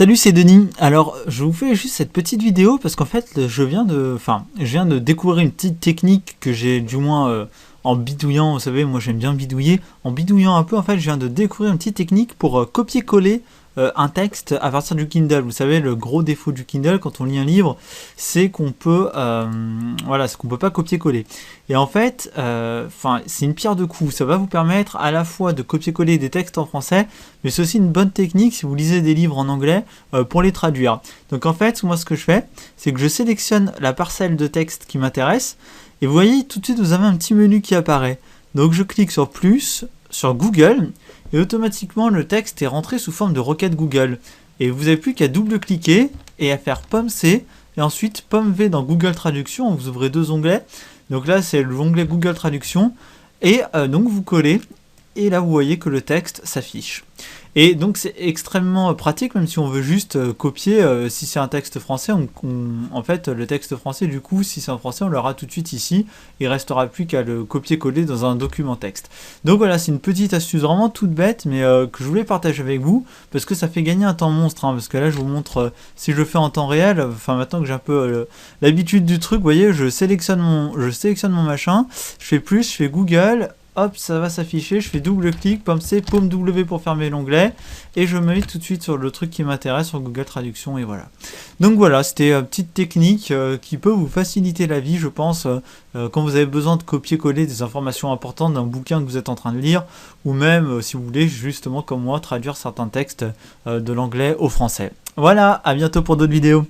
Salut, c'est Denis. Alors, je vous fais juste cette petite vidéo parce qu'en fait, je viens de découvrir une petite technique que j'ai du moins en bidouillant. Vous savez, moi j'aime bien bidouiller. En bidouillant un peu, en fait, je viens de découvrir une petite technique pour copier-coller un texte à partir du Kindle. Vous savez, le gros défaut du Kindle quand on lit un livre, c'est qu'on peut, c'est qu'on peut pas copier-coller. Et en fait, c'est une pierre deux coups. Ça va vous permettre à la fois de copier-coller des textes en français, mais c'est aussi une bonne technique si vous lisez des livres en anglais pour les traduire. Donc en fait, moi ce que je fais, c'est que je sélectionne la parcelle de texte qui m'intéresse, et vous voyez, tout de suite vous avez un petit menu qui apparaît. Donc je clique sur plus, sur Google, et automatiquement le texte est rentré sous forme de requête Google. Et vous n'avez plus qu'à double-cliquer et à faire pomme C, et ensuite pomme V dans Google Traduction. Vous ouvrez deux onglets. Donc là c'est l'onglet Google Traduction, et donc vous collez, et là vous voyez que le texte s'affiche. Et donc c'est extrêmement pratique, même si on veut juste copier, si c'est un texte français, en fait le texte français du coup, si c'est en français, on l'aura tout de suite ici, il restera plus qu'à le copier-coller dans un document texte. Donc voilà, c'est une petite astuce vraiment toute bête, mais que je voulais partager avec vous, parce que ça fait gagner un temps monstre, parce que là je vous montre, si je le fais en temps réel, maintenant que j'ai un peu l'habitude du truc, vous voyez, je sélectionne mon machin, je fais plus, je fais Google, hop, ça va s'afficher, je fais double-clic, pomme C, pomme W pour fermer l'onglet, et je me mets tout de suite sur le truc qui m'intéresse, sur Google Traduction, et voilà. Donc voilà, c'était une petite technique qui peut vous faciliter la vie, je pense, quand vous avez besoin de copier-coller des informations importantes d'un bouquin que vous êtes en train de lire, ou même, si vous voulez, justement, comme moi, traduire certains textes de l'anglais au français. Voilà, à bientôt pour d'autres vidéos.